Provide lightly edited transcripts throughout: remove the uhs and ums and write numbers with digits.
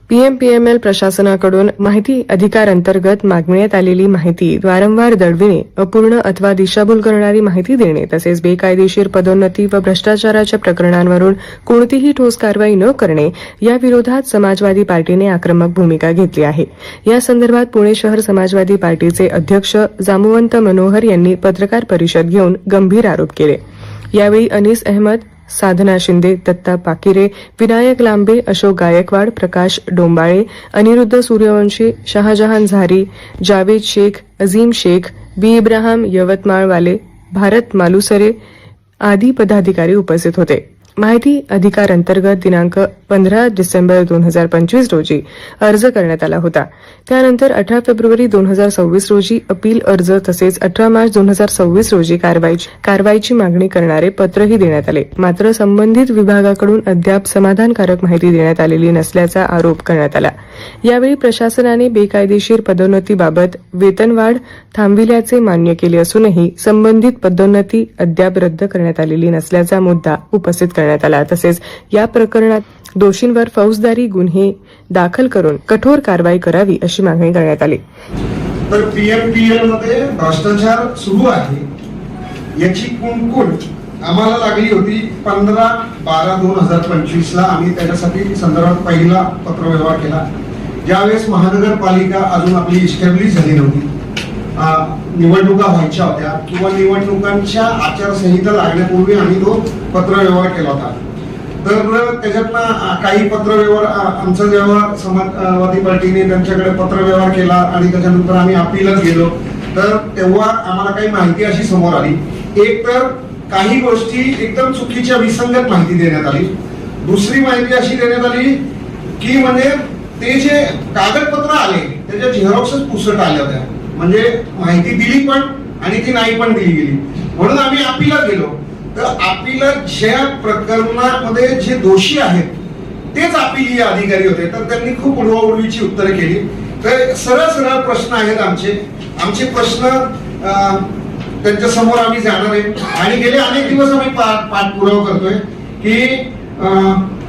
PMPML प्रशासनाकडून माहिती अधिकार अंतर्गत मागण्यात आलेली माहिती वारंवार दडविणे, अपूर्ण अथवा दिशाभूल करणारी माहिती देणे तसेच बेकायदेशीर पदोन्नती व भ्रष्टाचाराच्या प्रकरणांवरून कोणतीही ठोस कारवाई न करणे या विरोधात समाजवादी पार्टीने आक्रमक भूमिका घेतली आहे। या संदर्भात पुणे शहर समाजवादी पार्टीचे अध्यक्ष जामुवंत मनोहर यांनी पत्रकार परिषद घेऊन गंभीर आरोप केले। यावेळी अनीस अहमद, साधना शिंदे, दत्ता पाकिरे, विनायक लांबे, अशोक गायकवाड, प्रकाश डोंबाळे, अनिरुद्ध सूर्यवंशी, शहाजहान झारी, जावेद शेख, अजीम शेख, बी इब्राहिम यवतमाळवाले, भारत मालुसरे आदी पदाधिकारी उपस्थित होते। माहिती अधिकार अंतर्गत दिनांक 15 डिसेंबर 2025 रोजी अर्ज करण्यात आला होता। त्यानंतर 18 फेब्रुवारी 2026 रोजी अपील अर्ज तसेच 18 मार्च 2026 रोजी कारवाईची मागणी करणारे पत्रही देण्यात आले। मात्र संबंधित विभागाकडून अद्याप समाधानकारक माहिती देण्यात आलेली नसल्याचा आरोप करण्यात आला। यावेळी प्रशासनाने बेकायदेशीर पदोन्नतीबाबत वेतनवाढ थांबविल्याचे मान्य केले असूनही संबंधित पदोन्नती अद्याप रद्द करण्यात आलेली नसल्याचा मुद्दा उपस्थित करण्यात आला। तसेच या प्रकरणात दोषींवर फौजदारी गुन्हे दाखल करून कठोर कारवाई करावी अशी मागणी करण्यात आली। तर पीएमपीएल मध्ये भ्रष्टाचार सुरू आहे याची कुणकुण आम्हाला लागली होती 15/12/2025 ला। आम्ही त्याच्यासाठी संदर्भात पहिला पत्रव्यवहार केला ज्यावेळेस महानगरपालिका अजून आपली इस्टॅब्लिश झाली नव्हती, निवडणुका व्हायच्या होत्या किंवा निवडणुकांच्या आचारसंहिता लागण्यापूर्वी आम्ही तो पत्रव्यवहार केला होता। तर त्याच्यातनं काही पत्रव्यवहार आमचा जेव्हा समाजवादी पार्टीने त्यांच्याकडे पत्रव्यवहार केला आणि त्याच्यानंतर आम्ही अपीलच गेलो तर तेव्हा आम्हाला काही माहिती अशी समोर आली। एक तर काही गोष्टी एकदम चुकीच्या विसंगत माहिती देण्यात आली। दुसरी माहिती अशी देण्यात आली की म्हणजे ते जे कागदपत्र आले त्याच्या झेरॉक्सच पुसट आल्या होत्या, म्हणजे माहिती दिली पण आणि ती नाही पण दिली गेली। म्हणून आम्ही अपीलात गेलो तर अपीलात ज्या प्रकरणामध्ये जे दोषी आहेत तेच अपीलीय अधिकारी होते, तर त्यांनी खूप उडवाउडवीची उत्तरे केली। तर सरळ सरळ प्रश्न आहेत आमचे प्रश्न त्यांच्या समोर आम्ही जाणार आहे आणि गेले अनेक दिवस आम्ही पाठपुरावा करतोय की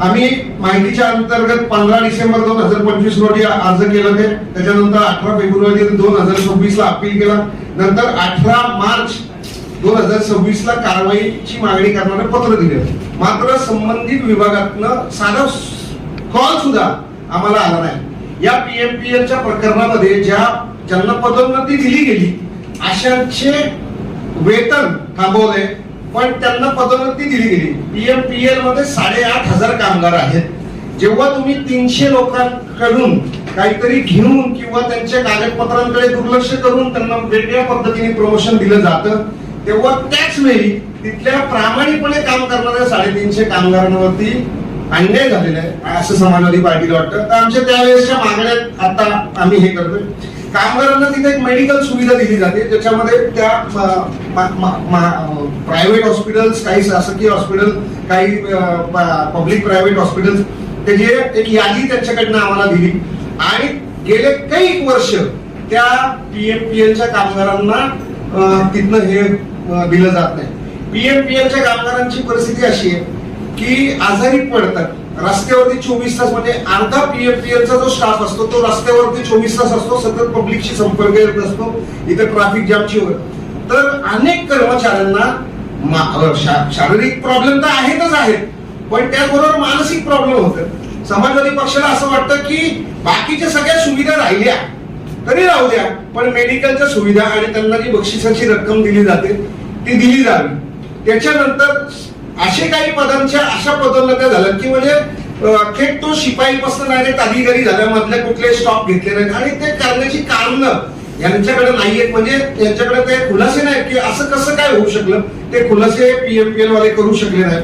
आम्ही माहितीच्या अंतर्गत 15 डिसेंबर 2025 रोजी अर्ज केला होते, त्याच्यानंतर 18 फेब्रुवारी 2026 ला अपील केला, नंतर 18 मार्च 2026 ला कारवाईची मागणी करणारे पत्र दिले। मात्र संबंधित विभागातनं साधा कॉल सुद्धा आम्हाला आला नाही। या पीएमपीएलच्या प्रकरणामध्ये ज्यांना पदोन्नती दिली गेली अशांचे वेतन थांबवले पण त्यांना पदोन्नती दिली गेली। पीएमपीएल मध्ये 8,500 कामगार आहेत। जेव्हा तुम्ही 300 लोकांकडून काहीतरी घेऊन किंवा त्यांच्या कागदपत्रांकडे दुर्लक्ष करून त्यांना वेगळ्या पद्धतीने प्रमोशन दिलं जातं तेव्हा त्याच वेळी तिथल्या प्रामाणिकपणे काम करणाऱ्या 350 कामगारांवरती अन्याय झालेला आहे असं समाजवादी पार्टीला वाटतं। तर आमच्या त्यावेळेसच्या मागण्यात आता आम्ही हे करतोय, कामगारांना तिथे एक मेडिकल सुविधा दिली जाते ज्याच्यामध्ये त्या प्रायव्हेट हॉस्पिटल्स, काही शासकीय हॉस्पिटल, काही पब्लिक प्रायव्हेट हॉस्पिटल्स त्याची एक यादी त्यांच्याकडनं आम्हाला दिली आणि गेले काही वर्ष त्या पीएमपीएलच्या कामगारांना तिथनं हे दिलं जात नाही। पीएमपीएलच्या कामगारांची परिस्थिती अशी आहे की आजारी पडतात, रस्त्यावरती 24 तास, म्हणजे अर्धा पीएमपीएलचा जो स्टाफ असतो तो रस्त्यावरती 24 तास असतो, सतत पब्लिकशी संपर्क येत असतो, इथे ट्रॅफिक जामची होत। तर अनेक कर्मचाऱ्यांना शारीरिक प्रॉब्लेम तर आहेतच आहेत पण त्याबरोबर मानसिक प्रॉब्लेम होतात। समाजवादी पक्षाला असं वाटतं की बाकीच्या सगळ्या सुविधा राहिल्या तरी राहू द्या पण मेडिकलच्या सुविधा आणि त्यांना जी बक्षिसाची रक्कम दिली जाते ती दिली जावी। त्याच्यानंतर असे काही पदांच्या अशा पदोन्नत्या झाल्या की म्हणजे थेट तो शिपाईपासून डायरेक्ट अधिकारी झाल्या, मधले कुठले स्टॉप घेतले नाहीत आणि ते करण्याची कारणं यांच्याकडे नाहीयेत, म्हणजे यांच्याकडे ते खुलासे नाहीत की असं कसं काय होऊ शकलं, ते खुलासे पीएमपीएल वाले करू शकले नाही।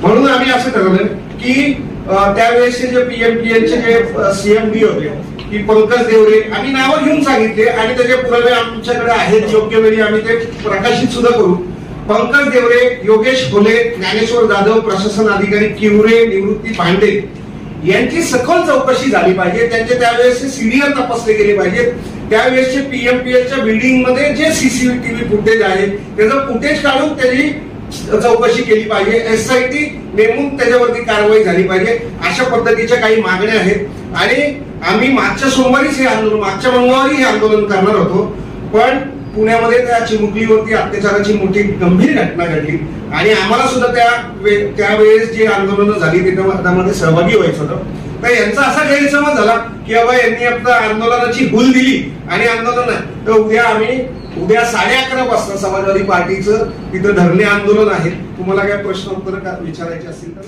म्हणून आम्ही असं ठरवलं की त्यावेळेसचे जे पीएमपीएलचे जे सीएमडी होते की पंकज देवरे, आम्ही नावं घेऊन सांगितले आणि त्याचे पुरावे आमच्याकडे आहेत, योग्य वेळी आम्ही ते प्रकाशित सुद्धा करू। पंकज देवरे, योगेश खोले, ज्ञानेश्वर जाधव, प्रशासन अधिकारी किवरे, निवृत्ती पांडे यांची सखोल चौकशी झाली पाहिजे, त्यांचे त्यावेळेसचे सीरियल तपासले गेले पाहिजेत। त्यावेळेसचे पीएमपीएलच्या बिल्डिंग मध्ये जे सीसीटीव्ही फुटेज आहे त्याचं फुटेज काढून त्याची चौकशी केली पाहिजे, SIT नेमून त्याच्यावरती कारवाई झाली पाहिजे, अशा पद्धतीच्या काही मागण्या आहेत. आणि आम्ही मागच्या सोमवारीच हे आंदोलन, मागच्या मंगळवारी हे आंदोलन करणार होतो, पण पुण्यामध्ये त्या चिमुकलीवरती अत्याचाराची मोठी गंभीर घटना घडली आणि आम्हाला सुद्धा त्यावेळेस जी आंदोलनं झाली त्यामध्ये सहभागी व्हायचं होतं. तर यांचा असा गैरसमज झाला की बाबा यांनी आपल्या आंदोलनाची भूल दिली आणि आंदोलन आहे. तर उद्या 11:30 वाजता समाजवादी पार्टीचं तिथं धरणे आंदोलन आहे. तुम्हाला काय प्रश्न उत्तर विचारायचे असतील तर